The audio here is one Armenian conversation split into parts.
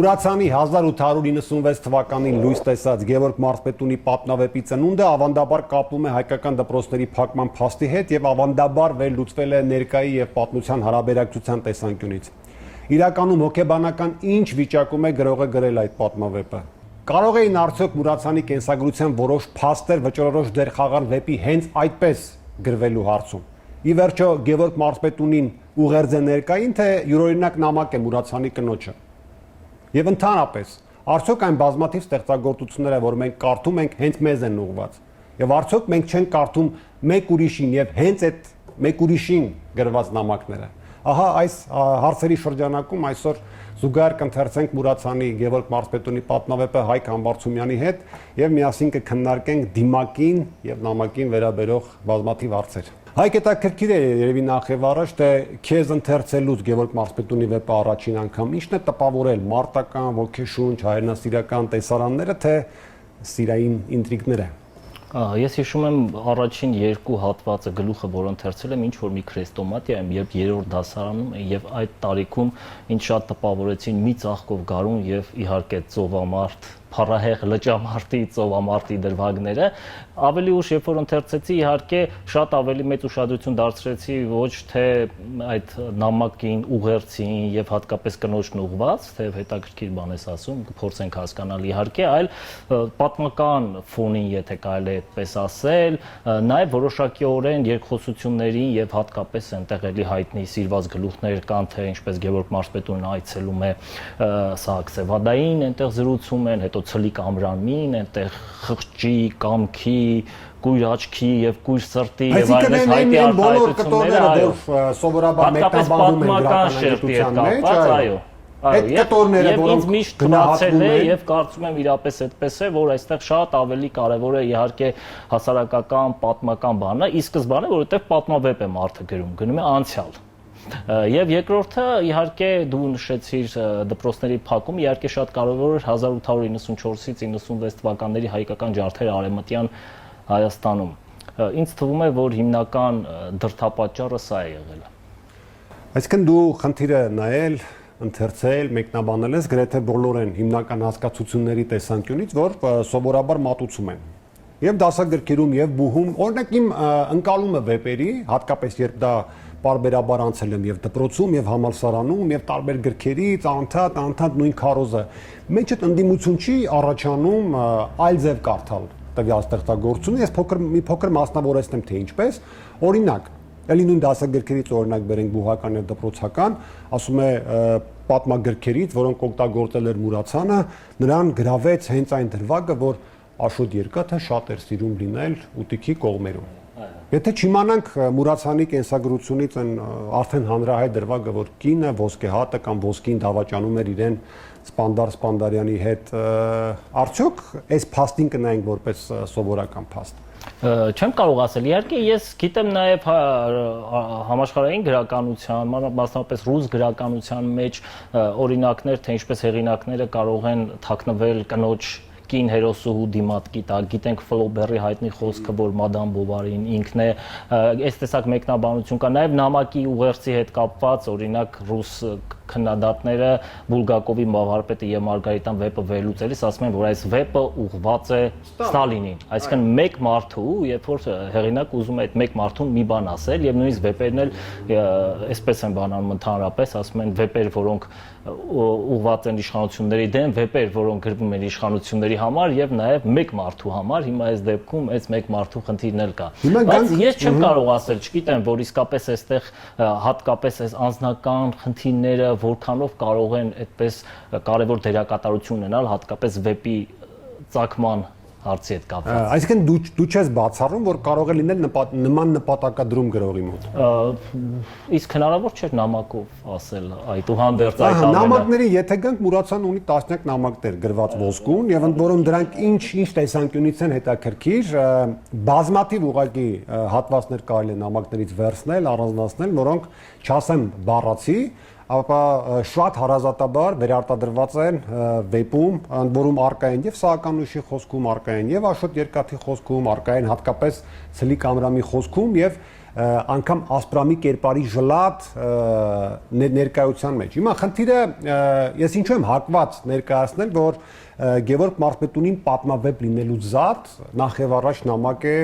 Մուրացյանի 1896 թվականին լույս տեսած Գևորգ Մարզպետունի պատնավեպի ծնունդը ավանդաբար կապվում է հայկական դպրոցների փակման փաստի հետ եւ ավանդաբար վերլուծվել է ներկայի եւ պատմության հարաբերակցության տեսանկյունից։ Իրականում հոգեբանական ինչ վիճակում է գրողը գրել այդ պատմավեպը։ Կարող էին արդյոք Մուրացյանի կենսագրության որոշ փաստեր վճռորոշ դեր խաղալ վեպի հենց այդպես գրվելու հարցում։ Ի վերջո Գևորգ Մարզպետունին ուղերձ է ներկային, թե յուրօրինակ նամակ է Մուրացյանի կնոջը։ Եվ ընդհանրապես, արդյոք այն բազմաթիվ ստեղծագործությունները, որ մենք կարդում ենք, հենց մեզ են ուղղված։ Եվ արդյոք մենք չենք կարդում մեկ ուրիշին եւ հենց այդ մեկ ուրիշին գրված նամակները։ Ահա այս հարցերի շրջանակում այսօր զուգահեռ կընթերցենք Մուրացյանի Գևորգ Մարզպետունի պատմավեպը Հայկ Համբարձումյանի հետ եւ միասին կքննարկենք դիմակին եւ նամակին վերաբերող բազմաթիվ հարցեր։ Հայկ, հետաքրքիր է երևի նախ եւ առաջ, թե քեզ ընթերցելուց Գևորգ Մարզպետունի վեպը առաջին անգամ ի՞նչն է տպավորել՝ մարտական, ոգեշունչ, հայրենասիրական տեսարանները, թե սիրային ինտրիգները։ Ես հիշում եմ առաջին երկու հատվածը գլուխը, որ ընթերցել եմ, ինչ որ մի քրեստոմատիա եմ, երբ երրորդ դասարանում եմ եւ այդ տարիքում ինձ շատ տպավորեցին մի ծաղկով գարուն եւ իհարկե ծովամարտ, փառահեղ լճամարտի, ծովամարտի դրվագները, ավելի ուշ երբ որ ընթերցեցի, իհարկե շատ ավելի մեծ ուշադրություն դարձրեցի ոչ թե այդ նամակին, ուղերձին եւ հատկապես կնոջն ուղված, թե հետաքրքիր բան ես ասում, կփորձենք հասկանալ իհարկե, այլ պատմական ֆոնին, եթե կարելի է այդպես ասել, նաեւ որոշակիորեն երկխոսություններին եւ հատկապես այնտեղ էլի հայտնի սիրված գլուխներ կան, թե ինչպես Գևորգ Մարզպետունն այցելում է Սահակ Սևադային, այնտեղ զրուցում են, հետո ցլիկ ամրանին, այնտեղ խղճի, կամքի, կույր աչքի եւ կույր սրտի եւ այլն հայտի արտահայտությունները, այո, սովորաբար մեկնաբանում են գրականության մեջ, այո։ Այդ կտորները, որոնք միշտ գնացել է եւ կարծում եմ իրապես այդպես է, որ այստեղ շատ ավելի կարեւոր է իհարկե հասարակական, պատմական բանը, ի սկզբանե, որովհետեւ պատմավեպ է մարդը գրում, գնում է անցյալ։ Եվ երկրորդը իհարկե դու նշեցիր դպրոցների փակում, իհարկե շատ կարևոր էր 1894-ից 96 թվականների հայկական ջարդերը արևմտյան Հայաստանում։ Ինձ թվում է, որ հիմնական դրդապատճառը սա է եղել։ Այսինքն դու խնդիրը նայել, ընթերցել, մեկնաբանել ես գրեթե բոլոր են հիմնական հասկացությունների տեսանկյունից, որ սովորաբար մատուցում են։ Եվ դասագրքերում եւ բուհում, օրինակ իմ ընկալումը վեպերի, հատկապես երբ դա պարբերաբար անցել եմ եւ դպրոցում եւ համալսարանում եւ տարբեր գրքերից անդադ նույն քարոզը մեջ այդ ընդդիմություն չի առաջանում այլ ձև կարդալ տվյալ ստեղծագործությունը ես մի փոքր մասնավորեցնեմ թե ինչպես օրինակ ելի նույն դասագրքերից օրինակ բերենք բուհական եւ դպրոցական ասում է պատմագրքերից որոնք օգտագործել էր Մուրացյանը նրան գրավեց հենց այն դրվագը որ Աշոտ Երկաթը շատ էր սիրում լինել ուտիքի կողմերում Եթե չիմանանք Մուրացյանի կենսագրությունից այն արդեն հանրահայտ դրվագը, որ կինը ոսկեհատը կամ ոսկին դավաճանում էր իրեն Սպանդարյանի հետ, արդյոք այս փաստին կնայենք որպես սովորական փաստ։ Չեմ կարող ասել, իհարկե ես գիտեմ նաև համաշխարհային գրականության, մասնավորապես ռուս գրականության մեջ օրինակներ, թե ինչպես հեղինակները կարող են թաքնվել կնոջ կին հերոսուհու դիմատքի տակ, գիտենք Ֆլոբերի հայտնի խոսքը, որ Մադամ Բովարին ինքն է, այս տեսակ մեկնաբանություն կա, նաև նամակի ուղերձի հետ կապված, օրինակ ռուս քննադատները Բուլգակովի Մավարպետը եւ Մարգարիտան վեպը վերլուծելիս ասում են, որ այս վեպը ուղղված է Ստալինին, այսինքն մեկ մարդու, երբ որ հեղինակ ուզում է այդ մեկ մարդուն մի բան ասել եւ նույնիսկ վեպերն էլ այսպես են բանանում ընդհանրապես, ասում են վեպեր, որոնք ուղղված են իշխանությունների դեմ, վեպեր, որոնք գրվում են իշխանությունների համար եւ նաեւ մեկ մարդու համար, հիմա այս դեպքում այս մեկ մարդու խնդիրն էլ կա։ Բայց ես չեմ կարող ասել, չգիտեմ, որ իսկապես այստեղ հատկապես այս անձնական խնդիրները որքանով կարող են այդպես կարևոր դերակատարություն ունենալ հատկապես վեպի ծագման հարցի հետ կապված։ Այսինքն դու չես բացառում, որ կարող է լինել նման նպատակադրում գրողի մոտ։ Իսկ հնարավոր չէ նամակով ասել այդուհանդերձ այդ ամենը։ Նամակների եթե գանք Մուրացյանը ունի տասնյակ նամակներ գրված ոսկուն, եւ ընդ որում դրանք ինչ տեսանկյունից են հետաքրքիր, բազմաթիվ ուղղակի հատվածներ կարելի է նամակներից վերցնել, առանձնացնել, որոնք չասեմ բառացի ապա շատ հարազատաբար վերարտադրված են վեպում, ընդ որում արկա են եւ Սահականուշի խոսքում արկա են եւ Աշոտ Երկաթի խոսքում արկա են հատկապես Ցլիկ Ամրամի խոսքում եւ անգամ ասպրամի կերպարի ժլատ ներկայության մեջ։ Հիմա խնդիրը ես ինչու եմ հակված ներկայացնել, որ Գևորգ Մարզպետունին պատմավեպ լինելու զատ նախ եւ առաջ նամակ է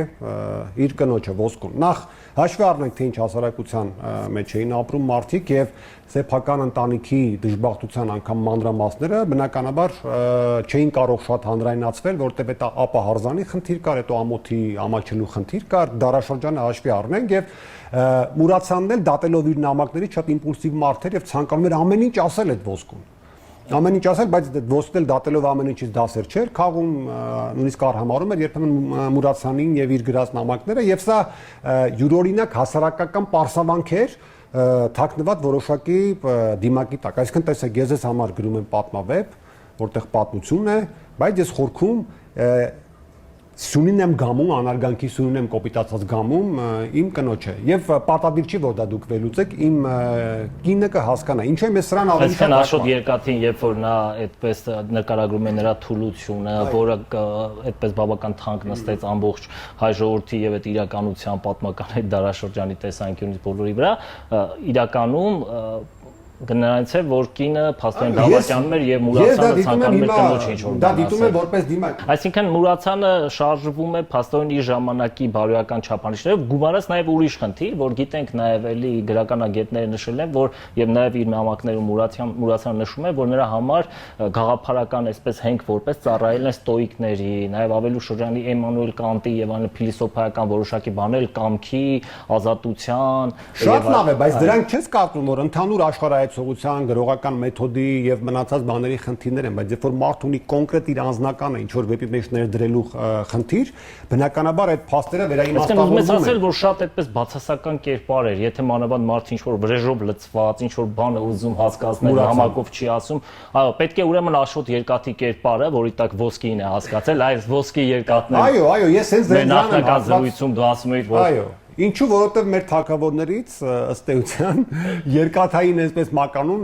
իր կնոջը ոսկուն։ Նախ հաշվի առնենք, թե ինչ հասարակության մեջ էին ապրում մարդիկ եւ սեփական ընտանիքի դժբախտության անգամ մանրամասները բնականաբար չէին կարող շատ հանրայնացվել, որտեղ դա ապահարզանի խնդիր կար, հետո ամոթի ամաչելու խնդիր կար, դարաշրջանը հաշվի առնենք եւ Մուրացյանն էլ դատելով իր նամակներից շատ իմպուլսիվ մարդ էր եւ ցանկանում էր ամեն ինչ ասել այդ ոսկուն։ Ամեն ինչ ասել, բայց ոսկել դատելով ամեն ինչից դասեր չէր, քաղում նույնիսկ արհամարում էր երբեմն Մուրացյանին եւ իր գրած նամակները եւ սա յուրօրինակ հասարակական պարսավանք էր թաքնված որոշակի դիմակի տակ։ Այսինքն տեսեք, ես ես համար գրում եմ պատմավեպ, որտեղ պատմություն է, բայց ես խորքում Սյունին եմ գամում, անարգանքի Սյունին եմ կոպիտացած գամում իմ կնոջը եւ պարտադիր չի որ դա դուք վերլուծեք իմ կինը կհասկանա ինչու եմ ես սրան ավելի շատ Աշոտ Երկաթին երբ որ նա այդպես նկարագրում է նրա թուլությունը, որը այդպես բավական թանկ նստեց ամբողջ հայ ժողովրդի եւ այդ իրականության պատմական այդ դարաշրջանի տեսանկյունից բոլորի վրա, իրականում Գնաց է որ կինը փաստորեն դավաճանում էր եւ Մուրացյանը ցանկանում էր կնոջ ինչ որ դա դիտում է որպես դիմակ Այսինքն Մուրացյանը շարժվում է փաստորեն իր ժամանակի բարոյական չափանիշներով գումարած նաեւ ուրիշ խնդիր որ գիտենք նաեւ էլի գրականագետները նշել են որ եւ նաեւ իր նամակներում Մուրացյանը նշում է որ նրա համար գաղափարական այսպես հենք որպես ծառայել են ստոիկների նաեւ ավելու շրջանի Էմանուել Կանտի եւ այլ փիլիսոփայական որոշակի բաներ կամքի ազատության Շատ լավ է բայց դրանք չես կարծում որ ընդհանուր աշխարհայացողության գրողական մեթոդի եւ մնացած բաների խնդիրներ են բայց երբ որ մարդ ունի կոնկրետ իր անձնականը ինչ որ վեպի մեջ ներդրելու խնդիր բնականաբար այդ փաստերը վերաիմաստավորվում են ասել որ շատ այդպես բացասական կերպար էր եթե մանավանդ մարդ ինչ որ վրեժով լցված ինչ որ բան է ուզում հասկացնել համակով չի ասում այո պետք է ուրեմն Աշոտ Երկաթի կերպարը որի տակ ոսկին է հասկացել այս ոսկի երկաթն է այո ես հենց դրանից նախնական զրույցում դու ասում էիր որ այո Ինչու որովհետև մեր թագավորներից ըստ էության երկաթային այսպես մականուն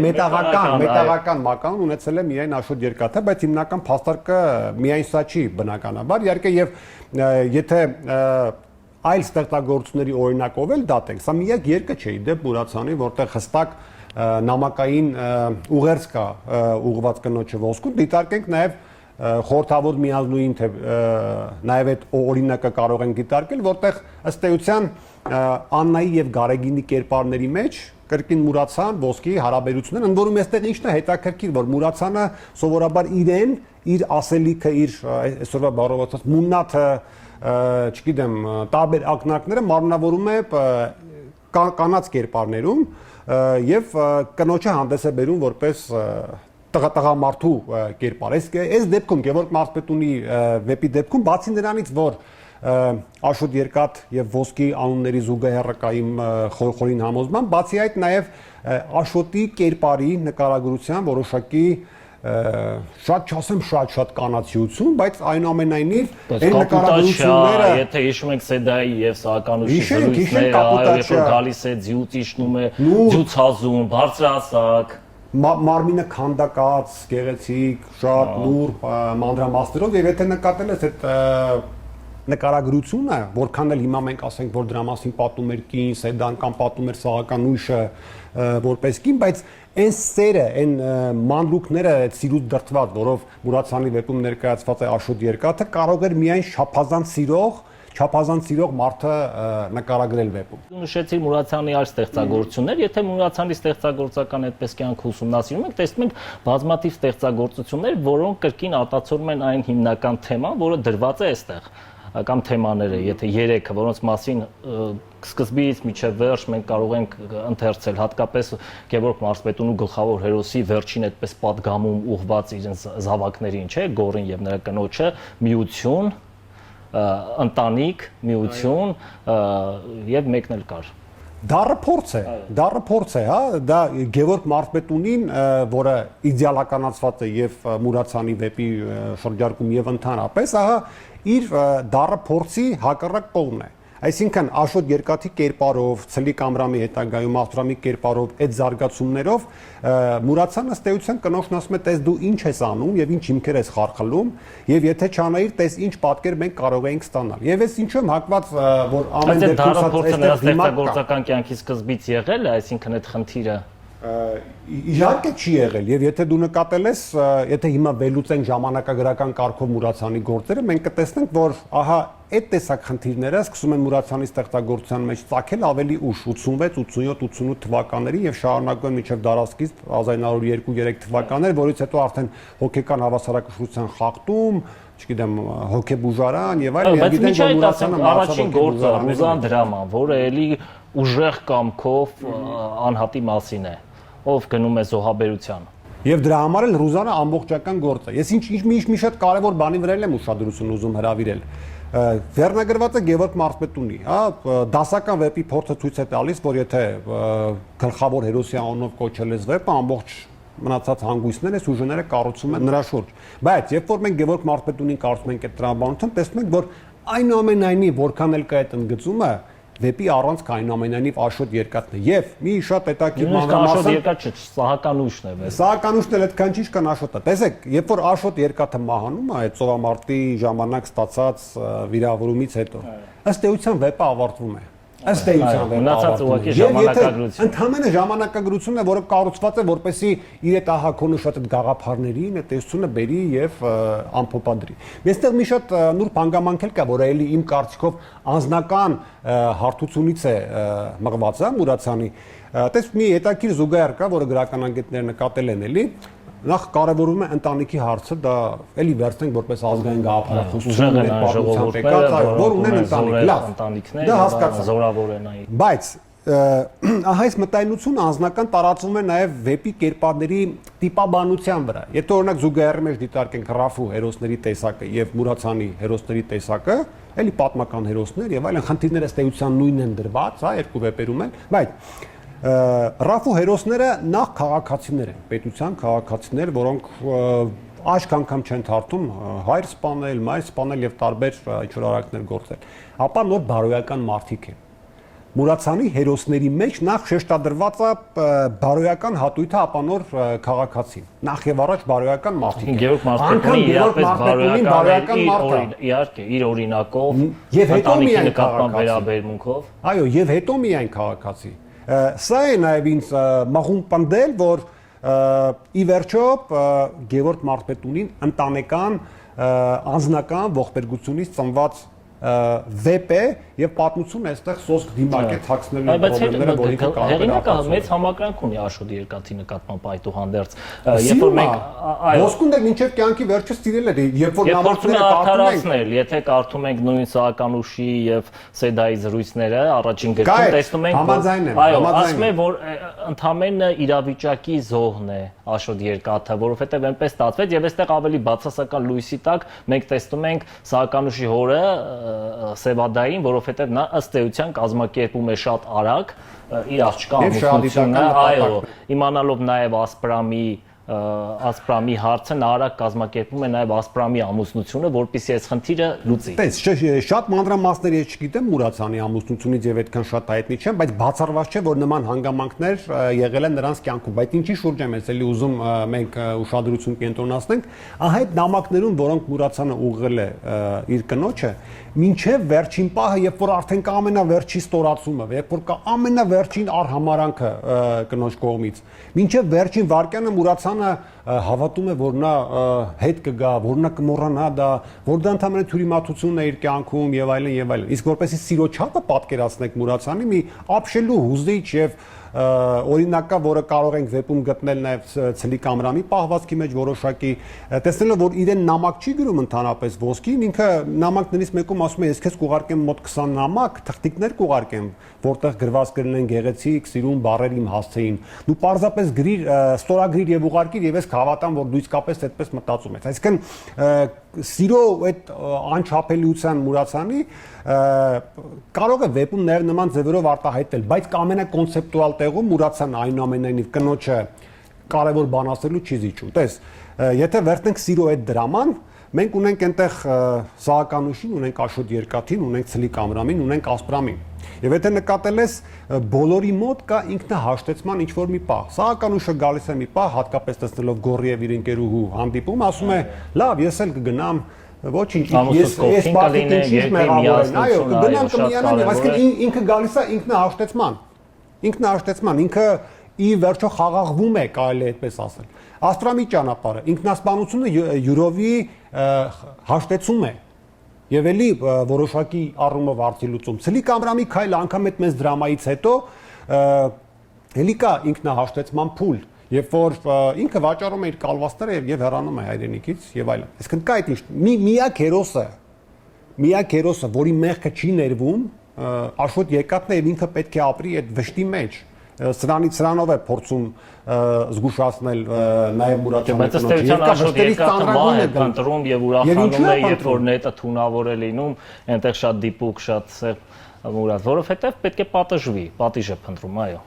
մետաղական մականուն ունեցել է միայն Աշոտ Երկաթը, բայց հիմնական փաստարկը միայն սա չի բնականաբար։ Իհարկե եւ եթե այլ ստեղծագործությունների օրինակով էլ դատենք, սա միակ երկը չէ դեպ Մուրացյանի, որտեղ հստակ նամակային ուղերձ կա ուղղված կնոջը ոսկու, դիտարկենք նաեւ խորհրդավոր միանձնույն թե նաև այդ օրինակը կարող են դիտարկել, որտեղ ըստ էության Աննայի եւ Գարեգինի կերպարների մեջ կրկին Մուրացյան ոսկի հարաբերությունն ընդ որում այստեղ ինչն է հետաքրքիր, որ Մուրացյանը սովորաբար իրեն իր ասելիքը, իր այսօրվա բառով ասած մուննաթը, չգիտեմ, տարբեր ակնարկները մարմնավորում է կանանց կերպարներում եւ կնոջը հանդես է բերում որպես տղամարդու կերպար։ Այս դեպքում Գևորգ Մարզպետունի վեպի դեպքում բացի նրանից, որ Աշոտ Երկաթ եւ ոսկի անունների զուգահեռակայիմ խորին համոզման, բացի այդ նաեւ Աշոտի կերպարի նկարագրության որոշակի շատ չասեմ շատ կանացիություն, բայց այնուամենայնիվ այն նկարագրությունները եթե հիշում եք Սեդայի եւ Սահականուշի զրույցները, երբ որ գալիս է ձյուց իջնում է, ձյուցազուն, բարձրահասակ Մարմինը քանդակած, գեղեցիկ, շատ նուրբ մանրամասներով եւ եթե նկատել ես այդ նկարագրությունը, որքան էլ հիմա մենք ասենք, որ դրա մասին պատում էր կին, Սեդան կամ պատում էր Սահականուշը որպես կին, բայց այն սերը, այն մանրուքները, այդ սիրուց դրդված, որով Մուրացյանի վեպում ներկայացված է Աշոտ Երկաթը, կարող էր միայն չափազանց սիրող մարդը նկարագրել վեպում։ Դու նշեցիր Մուրացյանի այլ ստեղծագործություններ, եթե Մուրացյանի ստեղծագործական այդպես կյանք ուսումնասիրում ենք, տեսնում ենք բազմաթիվ ստեղծագործություններ, որոնք կրկին արտացոլում են այն հիմնական թեման, որը դրված է այստեղ կամ թեմաները, եթե երեքը, որոնց մասին սկզբից մինչև վերջ մենք կարող ենք ընթերցել, հատկապես Գևորգ Մարզպետունու գլխավոր հերոսի վերջին այդպես պատգամում ուղղված իրենց զավակներին, չէ, Գորին եւ նրա կնոջը, միություն, ընտանիք, միություն եւ մեկն էլ կար։ Դառը փորձ է, հա, դա Գևորգ Մարզպետունին, որը իդեալականացված է եւ Մուրացյանի վեպի շրջարկում եւ ընդհանրապես, ահա իր դառը փորձի հակառակ կողմն է։ Այսինքն Աշոտ Երկաթի կերպարով, Ցլիկ Ամրամի հետագայում Աղտրամի կերպարով այդ զարգացումներով Մուրացյանը ըստ էության կնոջն ասում է, տես դու ինչ ես անում եւ ինչ հիմքեր ես խարխլում, եւ եթե չանայիր, տես ինչ պատկեր մենք կարող էինք ստանալ։ Եւ այս ինչու եմ հակված, որ ամեն դեպքում այստեղ ստեղծագործական կյանքի սկզբից եղել է, այսինքն այդ խնդիրը իհարկե չի եղել եւ եթե դու նկատել ես, եթե հիմա վերլուծենք ժամանակագրական կարգով Մուրացյանի գործերը, մենք կտեսնենք, որ ահա այդ տեսակ խնդիրները սկսում են Մուրացյանի ստեղծագործության մեջ ծագել ավելի ուշ 86, 87, 88 թվականների եւ շարունակում են մինչեւ դարաշրջան 1902-3 թվականներ, որից հետո արդեն հոգեկան հավասարակշռության խախտում, չգիտեմ, հոգեբուժարան եւ այլն, եւ գիտենք որ Մուրացյանը առաջին գործը Ռուզան դրաման, որը էլի ուժեղ կամքով անհատի մասին է, ով գնում է զոհաբերության։ Եվ դրա համար էլ Ռուզանը ամբողջական գործ է։ Ես ինչ շատ կարևոր բանի վրա եմ ուշադրություն ուզում հրավիրել։ Վերնագրված է Գևորգ Մարզպետունի, հա, դասական վեպի փորձը ցույց է տալիս, որ եթե գլխավոր հերոսի անունով կոչել ես վեպը, ամբողջ մնացած հանգույցները, սյուժեները կառուցում են նրա շուրջ։ Բայց երբ որ մենք Գևորգ Մարզպետունին կարծում ենք այդ տրամաբանությամբ, տեսնում ենք, որ այնուամենայնիվ որքան էլ կա այդ ընդգծումը, վեպի առանցքը այնուամենայնիվ Աշոտ Երկաթն է եւ մի շատ հետաքրքիր մանրամասն Աշոտ Երկաթ չէ, Սահականուշն է։ Սահականուշն էլ այդքան ճիշտ կան Աշոտը։ Տեսեք, երբ որ Աշոտ Երկաթը մահանում է այդ ծովամարտի ժամանակ ստացած վիրավորումից հետո, ըստ էության վեպը ավարտվում է։ Ըստ էության վեպը մնացած ուղղակի ժամանակագրություն։ Ընդհանրապես ժամանակագրությունն է, որը կառուցված է որպեսզի իր այդ ահակոնը շատ այդ գաղափարներին, այդ տեսությունը բերի եւ ամփոփադրի։ Այստեղ մի շատ նուրբ հանգամանք էլ կա, որը էլի իմ կարծիքով անձնական հարթությունից է մղված, Մուրացյանի։ Տես մի հետաքրքիր զուգահեռ կա, որը գրականագետները նկատել են էլի։ Նախ կարևորում է ընտանիքի հարցը, դա էլի վերցնենք որպես ազգային գաղափարախոսություն է պատմության տեկած, որ ունեն ընտանիք, լավ։ Դա հասկացա, զորավոր են այն։ Բայց ահա այս մտայնությունը անձնական տարածվում է նաև վեպի կերպարների տիպաբանության վրա։ Եթե օրինակ զուգահեռի մեջ դիտարկենք Ռաֆու հերոսների տեսակը եւ Մուրացյանի հերոսների տեսակը, էլի պատմական հերոսներ եւ այլն խնդիրները ըստ էության նույնն են դրված, հա, երկու վեպերում են, բայց Ռաֆու հերոսները նախ քաղաքացիներ են, պետության քաղաքացիներ, որոնք աչք անգամ չեն թարթում հայր սպանել, մայր սպանել եւ տարբեր ինչ-որ արարքներ գործել, ապա նոր բարոյական մարդիկ են։ Մուրացյանի հերոսների մեջ նախ շեշտադրված է բարոյական հատույթը, ապա նոր քաղաքացին։ Նախ եւ առաջ բարոյական մարդիկ։ Գևորգ Մարզպետունին բարոյական մարդ է, իհարկե, իր օրինակով եւ հետո միայն նկատմամբ վերաբերմունքով։ Այո, եւ հետո միայն քաղաքացի։ Սա է նաև ինձ մաղում պնդել, որ ի վերջո Գևորգ Մարզպետունին ընտանեկան անձնական ողբերգությունից ծնված վեպ է եւ պատմությունը այստեղ սոսկ դիմակ է թաքցնելու խնդիրները, որին հեղինակը մեծ համակրանք ունի Աշոտ Երկաթի նկատմամբ այդուհանդերձ։ Երբ որ մենք ոսկուն դեռ մինչեւ կյանքի վերջը սիրել է, երբ որ նամակները կարդում ենք, եթե կարդում ենք նույն Սահականուշի եւ Սեդայի զրույցները առաջին գրքում, տեսնում ենք, այո, ասում է, որ ընդամենը իրավիճակի զոհն է Աշոտ Երկաթը, որովհետեւ այնպես ստացվեց եւ այստեղ ավելի բացասական լույսի տակ մենք տեսնում ենք Սահականուշի հորը Սևադային, որովհետև նա ըստ էության կազմակերպում է շատ արագ իր աղջկա ամուսնությունը, այո, իմանալով նաև Ասպրամի հարցը, նա արագ կազմակերպում է նաև Ասպրամի ամուսնությունը, որպեսզի այս խնդիրը լուծի։ Տես, շատ մանրամասներ ես չգիտեմ Մուրացյանի ամուսնությունից եւ այդքան շատ հայտնի չեմ, բայց բացառված չէ, որ նման հանգամանքներ եղել են նրանց կյանքում, բայց ինչի շուրջ եմ ես էլի ուզում մենք ուշադրություն կենտրոնացնենք, ահա այդ նամակներում, որոնք Մուրացյանը ուղղել է իր կնոջը, մինչև վերջին պահը, երբ որ արդեն կա ամենավերջի ստորացումը, երբ որ կա ամենավերջին արհամարանքը կնոջ կողմից, մինչև վերջին վարկյանը Մուրացյանը հավատում է, որ նա հետ կգա, որ նա կմոռանա դա, որ դա ընդհանրապես թյուրիմացությունն է իր կյանքում եւ այլն եւ այլն։ Իսկ որպեսզի սիրո չափը պատկերացնենք Մուրացյանի մի ապշելու հուզիչ եւ օրինակա, որը կարող ենք վեպում գտնել նաև Ցլիկ Ամրամի պահվածքի մեջ որոշակի, տեսնելով որ իրեն նամակ չի գրում ընդհանրապես ոսկին, ինքը նամակներից մեկում ասում է ես քեզ կուղարկեմ մոտ 20 նամակ, թղթիկներ կուղարկեմ, որտեղ գրված կլինեն գեղեցիկ, սիրուն բառեր իմ հասցեին։ Դու պարզապես գրիր, ստորագրիր եւ ուղարկիր եւ ես կհավատամ, որ դու իսկապես այդպես մտածում ես։ Այսինքն սիրո այդ անչափելիության Մուրացյանի կարող է վեպում նաև նման ձևերով արտահայտել, բայց ամենակոնցեպտուալ տեղում Մուրացյանը այնուամենայնիվ կնոջը կարևոր բան ասելու չի զիջում։ Տես, եթե վերցնենք սիրո այդ դրաման, մենք ունենք այնտեղ Սահականուշին, ունենք Աշոտ Երկաթին, ունենք Ցլիկ Ամրամին, ունենք Ասպրամին։ Եվ եթե նկատել ես բոլորի մոտ կա ինքնահաշտեցման ինչ որ մի պահ։ Սահականուշը գալիս է մի պահ, հատկապես տեսնելով Գոռիև իր ընկերուհու հանդիպում, ասում է՝ «Լավ, ես էլ կգնամ, ոչինչ, ես բացի ինչ մեղավոր եմ, այո, կգնամ կմիանամ, եւ այսինքն ինքը գալիս է ինքնահաշտեցման։ Ինքնահաշտեցման, ինքը ի վերջո խաղաղվում է, կարելի է այդպես ասել։ Աստրամի ճանապարհը, ինքնասպանությունը յուրովի հաշտեցում է։ Եվ էլի որոշակի առումով արծի լուծում։ Ցլիկ Ամրամի քայլը անգամ այդ մեծ դրամայից հետո էլի կա ինքնահաշտեցման փուլ, երբ որ ինքը վաճառում է իր կալվածները եւ հեռանում է հայրենիքից եւ այլն։ Այսինքն կա այդ ինչ միակ հերոսը, որի մեղքը չի ներվում, Աշոտ Երկաթն է եւ ինքը պետք է ապրի այդ վշտի մեջ։ Սրանով է փորձում զգուշացնել նաև Մուրաչյանի բայց ըստ էության Աշոտ Երկաթը վահ է փնտրում եւ ուրախանում է, երբ որ նետը թունավոր է լինում, այնտեղ շատ դիպուկ, շատ Մուրաց, որովհետեւ պետք է պատժվի, պատիժ է փնտրում, այո։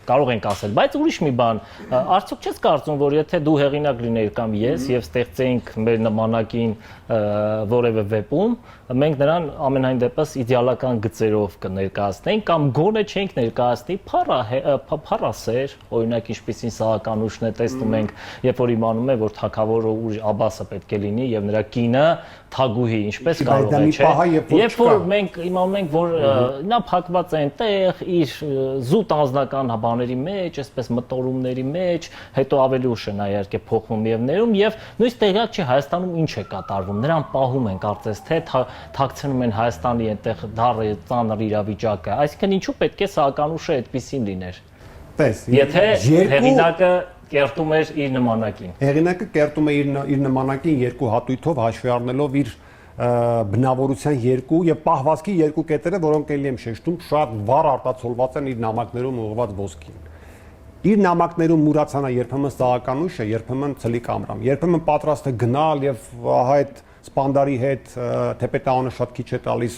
Կարող ենք ասել, բայց ուրիշ մի բան, արդյոք չես կարծում, որ եթե դու հեղինակ լինեիր կամ ես եւ ստեղծեինք մեր նմանակին որևէ վեպում, մենք նրան ամենայն դեպս իդեալական գծերով կներկայացնենք կամ գոնե չենք ներկայացնի փառասեր, օրինակ ինչպեսին Սահականուշն է տեսնում ենք, երբ որ իմանում է, որ թագավորը Աբասը պետք է լինի եւ նրա կինը թագուհի, ինչպես կարող է, չէ։ Երբ որ մենք իմանում ենք, որ նա փակված է այնտեղ իր զուտ անձնական բաների մեջ, այսպես մտորումների մեջ, հետո ավելի ուշ է նա իհարկե փոխվում եւ ներում եւ նույնիսկ տեղյակ չի Հայաստանում ինչ է կատարվում։ Նրան պահում են կարծես թե թաքցնում են Հայաստանի այնտեղ դառը ծանր իրավիճակը։ Այսինքն ինչու պետք է Սահականուշը այդպեսին լիներ։ Տես, եթե հեղինակը կերտում էր իր նմանակին։ Հեղինակը կերտում է իր նմանակին երկու հատույթով հաշվի առնելով իր բնավորության երկու եւ պահվածքի երկու կետերը, որոնք ելի եմ շեշտում, շատ վառ արտացոլված են իր նամակներում ուղղված ոսկին։ Իր նամակներում Մուրացյանը երբեմն Սահականուշը, երբեմն Ցլիկ Ամրամ, երբեմն պատրաստ է գնալ եւ այդ սպանդարի հետ թեպետանը շատ քիչ է տալիս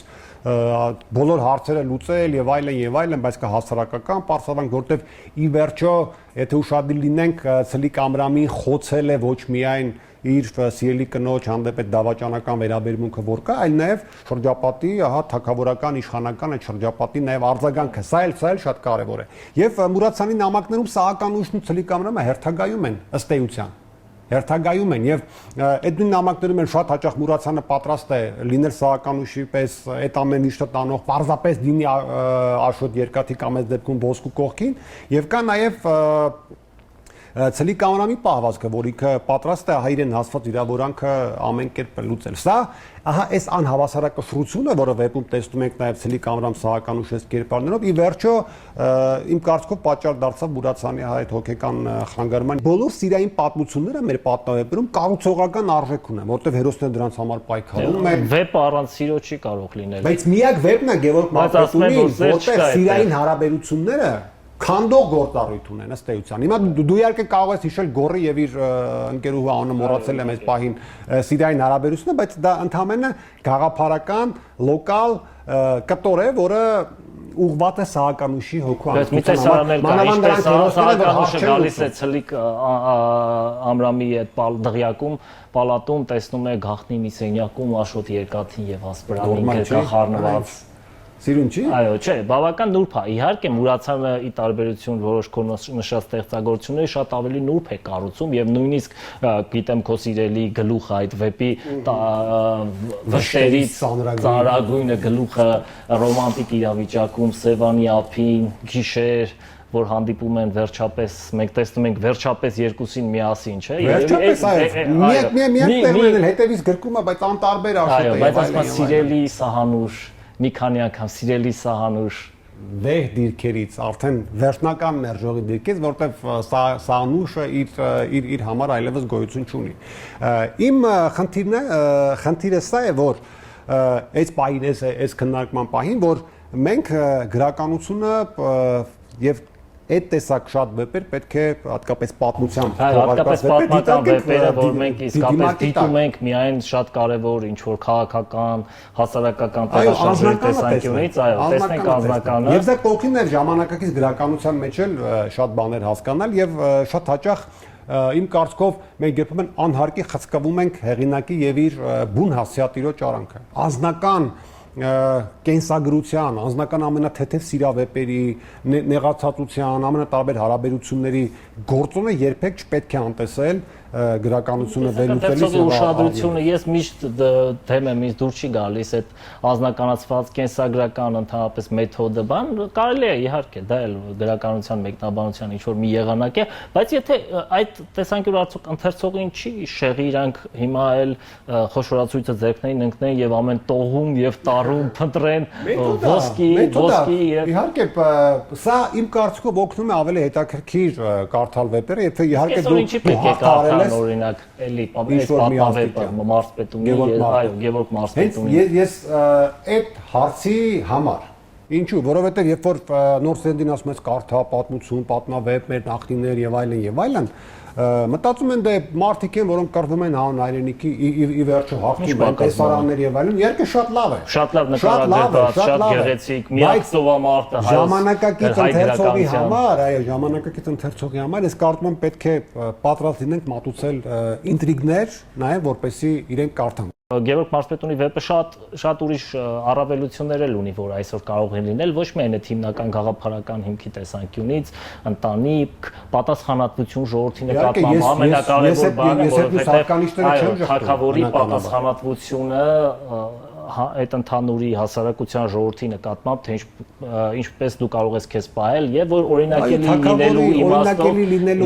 բոլոր հարցերը լուծել եւ այլն, բայց կա հասարակական պարսավանք, որտեվ ի վերջո, եթե ուշադիր լինենք, Ցլիկ Ամրամին խոցել է ոչ միայն իր սիրելի կնոջ հանդեպ այդ դավաճանական վերաբերմունքը որ կա, այլ նաև շրջապատի, թագավորական իշխանական այդ շրջապատի նաև արձագանքը, սա էլ շատ կարևոր է։ Եվ Մուրացյանի նամակներում Սահականուշն ու Ցլիկ Ամրամը հերթագայում են ըստ էության։ Հերթագայում են եւ այդ նույն նամակներում են շատ հաճախ Մուրացյանը պատրաստ է լինել Սահականուշի պես այդ ամեն ինչը տանող, պարզապես դինի Աշոտ Երկաթի կամ այս դեպքում Ոսկու կողքին եւ կա նաեւ Ցլիկ Ամրամի պահվածքը, որ ինքը պատրաստ է հայրեն հասված իրավորանքը ամեն կերպ լուծել։ Սա ահա այս անհավասարակշռությունը, որը վեպում տեսնում ենք նաև Ցլիկ Ամրամ Սահականուշ կերպարներով, ի վերջո իմ կարծիքով պատճառ դարձավ Մուրացյանի այդ հոգեկան խանգարման։ Բոլոր սիրային պատմությունները մեր պատմավեպերում կառուցողական արժեք ունեն, որտեղ հերոսները դրանց համար պայքարում են։ Վեպը առանց սիրո չի կարող լինել։ Բայց միակ վեպն է Գևորգ Մարտիրոսյանի, որտեղ սիրային հարաբերությունները քանդող գործառույթ ունեն ըստ էության։ Հիմա դու իհարկե կարող ես հիշել Գոռի եւ իր ընկերուհու անունը մոռացել եմ այս պահին սիրային հարաբերությունը, բայց դա ընդհանրապես գաղափարական լոկալ կտոր է, որը ուղղված է Սահականուշի հոգու անձնության Սահականուշը գալիս է Ցլիկ Ամրամի այդ դղյակում, պալատում տեսնում է գաղտնի մի սենյակում Աշոտ Երկաթին եւ Ասպրամին գլխառնված Սիրուն չի։ Այո, չէ, բավական նուրբ է։ Իհարկե Մուրացյանը ի տարբերություն որոշ քո նշած ստեղծագործությունների շատ ավելի նուրբ է կառուցում եւ նույնիսկ գիտեմ քո սիրելի գլուխը այդ վեպի վշտերից ծառագույնը գլուխը ռոմանտիկ իրավիճակում Սևանի ափին, գիշեր որ հանդիպում են վերջապես, մենք տեսնում ենք վերջապես երկուսին միասին, չէ՞։ Վերջապես այո։ Միակ տերմինն էլ հետևից գրկում է, բայց անտարբեր Աշոտը։ Այո, բայց ասում սիրելի Սահանուշ մի քանի անգամ սիրելի Սահանուշ վեհ դիրքերից արդեն վերջնական ներժողի դիրքից, որտեվ Սահանուշը իր համար այլևս գոյություն չունի։ Իմ խնդիրը սա է, որ այս պահին, այս քննարկման պահին, որ մենք գրականությունը եւ այդ տեսակ շատ վեպեր պետք է հատկապես պատմությամբ հատկապես պատմական վեպերը, որ մենք իսկապես դիտում ենք միայն շատ կարևոր ինչ որ քաղաքական, հասարակական տեղաշարժերի տեսանկյունից, այո, տեսնենք անձնականը։ Եվ դա կողքին է ժամանակակից գրականության մեջ էլ շատ բաներ հասկանալ եւ շատ հաճախ իմ կարծիքով մենք երբեմն անհարկի խցկվում ենք հեղինակի եւ իր բուն հասցեատիրոջ արանքը։ Անձնական կենսագրության, անձնական ամենաթեթև սիրավեպերի, նեղացածության, ամենատարբեր հարաբերությունների գործոնը երբեք չպետք է անտեսել գրականությունը վերլուծելիս ուշադրությունը ես միշտ թեմ եմ ինձ դուր չի գալիս այդ անձնականացված կենսագրական ընդհանրապես մեթոդը բան կարելի է իհարկե դա էլ գրականության մեկնաբանության ինչ որ մի եղանակ է բայց եթե այդ տեսանկյունը արդյոք ընթերցողին չի շեղի իրանք հիմա էլ խոշորացույցը ձեռքներին ընկնեն եւ ամեն տողում եւ տարում փնտրեն ոսկի եւ իհարկե սա իմ կարծիքով օգնում է ավելի հետաքրքիր կարդալ վեպերը եթե իհարկե դու օրինակ էլի պատմավեպը Մարսպետունի այո Գևորգ Մարսպետունի ես այդ հարցի համար ինչու որովհետեւ երբ որ նոր սերնդին ասում ես կարդա պատմություն պատմավեպ մեր նախնիներ եւ այլն մտածում են դե մարդիկ են որոնք կռվում են հանուն հայրենիքի ի վերջո հաղթում են տեսարաններ եւ այլն իհարկե շատ լավ է շատ լավ նկարագրված շատ գեղեցիկ միակ սովամարտը ժամանակակից ընթերցողի համար այո ժամանակակից ընթերցողի համար ես կարծում եմ պետք է պատրաստ լինենք մատուցել ինտրիգներ նաեւ որպեսզի իրենք կարդան Գևորգ Մարսպետունի վեպը շատ ուրիշ առավելություններ էլ ունի, որ այսօր կարող են լինել ոչ միայն այդ հիմնական գաղափարական հիմքի տեսանկյունից, ընտանիք, պատասխանատվություն ժողովրդի նկատմամբ ամենակարևոր բանը, որովհետև թագավորի պատասխանատվությունը այդ ընդհանուրի հասարակության ժողովրդի նկատմամբ թե ինչպես դու կարող ես քեզ պահել եւ որ օրինակելի լինելու իմաստով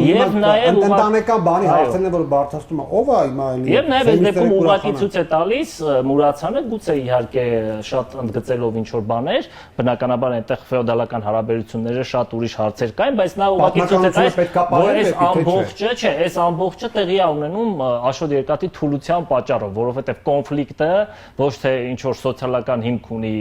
եւ նաեւ ընտանեկան բանի հարցերն են որ բարձրացնում է ով է հիմա եւ նաեւ այս դեպքում ուղղակի ցույց է տալիս Մուրացյանը գուցե իհարկե շատ ընդգծելով ինչ որ բաներ բնականաբար այնտեղ ֆեոդալական հարաբերությունները շատ ուրիշ հարցեր կային բայց նա ուղղակի ցույց է տալիս որ այս ամբողջը չէ այս ամբողջը տեղի է ունենում Աշոտ Երկաթի թուլության պատճառով որովհետեւ կոնֆլիկտը ոչ թե ինչ որ սոցիալական հիմք ունի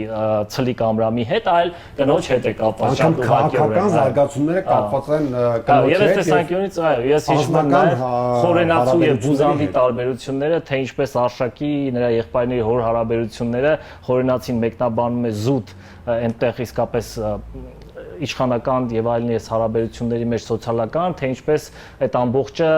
ցլիկ ամրամի հետ, այլ կնոջ հետ է կապված շատ ուղղակիորեն։ Քաղաքական զարգացումները կապված են կնոջ հետ։ Եվ այս տեսանկյունից, այո, ես հիշում եմ նաև Խորենացու եւ Բուզանդի տարբերությունները, թե ինչպես Արշակի նրա եղբայրների հոր հարաբերությունները Խորենացին մեկնաբանում է զուտ այնտեղ իսկապես իշխանական եւ այլն այս հարաբերությունների մեջ սոցիալական, թե ինչպես այդ ամբողջը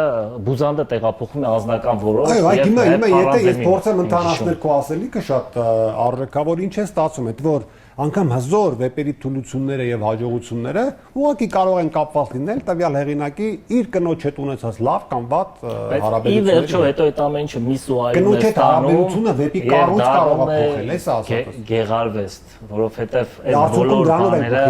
Բուզանդը տեղափոխում է անձնական որոշ եւ այո, հիմա եթե ես փորձեմ ընդհանրացնել քո ասելիքը շատ առարկավոր ինչ է ստացվում, այդ որ անգամ հզոր վեպերի թուլությունները եւ հաջողությունները ուղղակի կարող են կապված լինել տվյալ հեղինակի իր կնոջ հետ ունեցած լավ կամ վատ հարաբերությունների։ Ի վերջո հետո այդ ամեն ինչը միսուայում է ստանում։ Կնոջ հետ հարաբերությունը վեպի կառույց կարող է փոխել, էս ասած։ Գեղարվեստ, որովհետեւ այս բոլոր բաները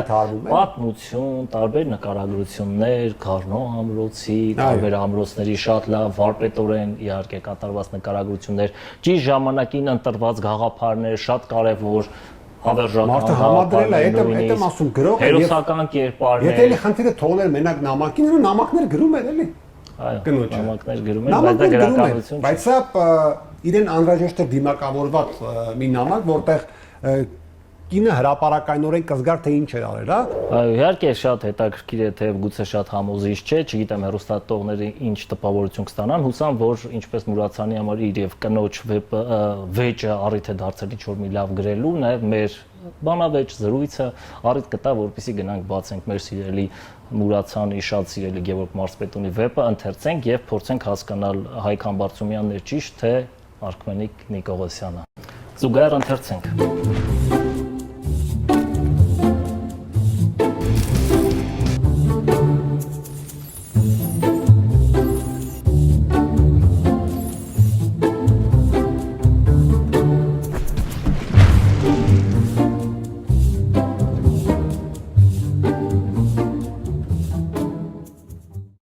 պատմություն, տարբեր նկարագրություններ, Գառնո ամրոցի, տարբեր ամրոցների շատ լավ վարպետորեն իհարկե կատարված նկարագրություններ, ճիշտ ժամանակին ընտրված գաղափարներ, շատ կարեւոր Մարդը համադրել է, այդ եմ ասում գրող հերոսական կերպարներ։ Եթե էլի խնդիրը թողնել մենակ նամակին, նամակներ գրում էր էլի։ Այո, նամակներ գրում էր, բայց դա գրականություն չէ։ Բայց սա իրեն անհրաժեշտ է դիմակավորված մի նամակ, որտեղ կինը հրաապարակայնորեն կզգար թե ինչ էր արել, հա։ Այո, իհարկե շատ հետաքրքիր է, թե գուցե շատ համոզիչ չէ, չգիտեմ հեռուստատողները ինչ տպավորություն կստանան, հուսամ, որ ինչպես Մուրացյանի համար իր եւ կնոջ վեճը առիթ է դարձել ինչ որ մի լավ գրելու, նաեւ մեր բանավեճ զրույցը առիթ կտա, որպեսզի գնանք բացենք մեր սիրելի Մուրացյանի շատ սիրելի Գևորգ Մարսպետունի վեպը, ընթերցենք եւ փորձենք հասկանալ Հայկ Համբարձումյանն է ճիշտ թե Արքմենիկ Նիկողոսյանը։ Զուգահեռ ընթերցենք։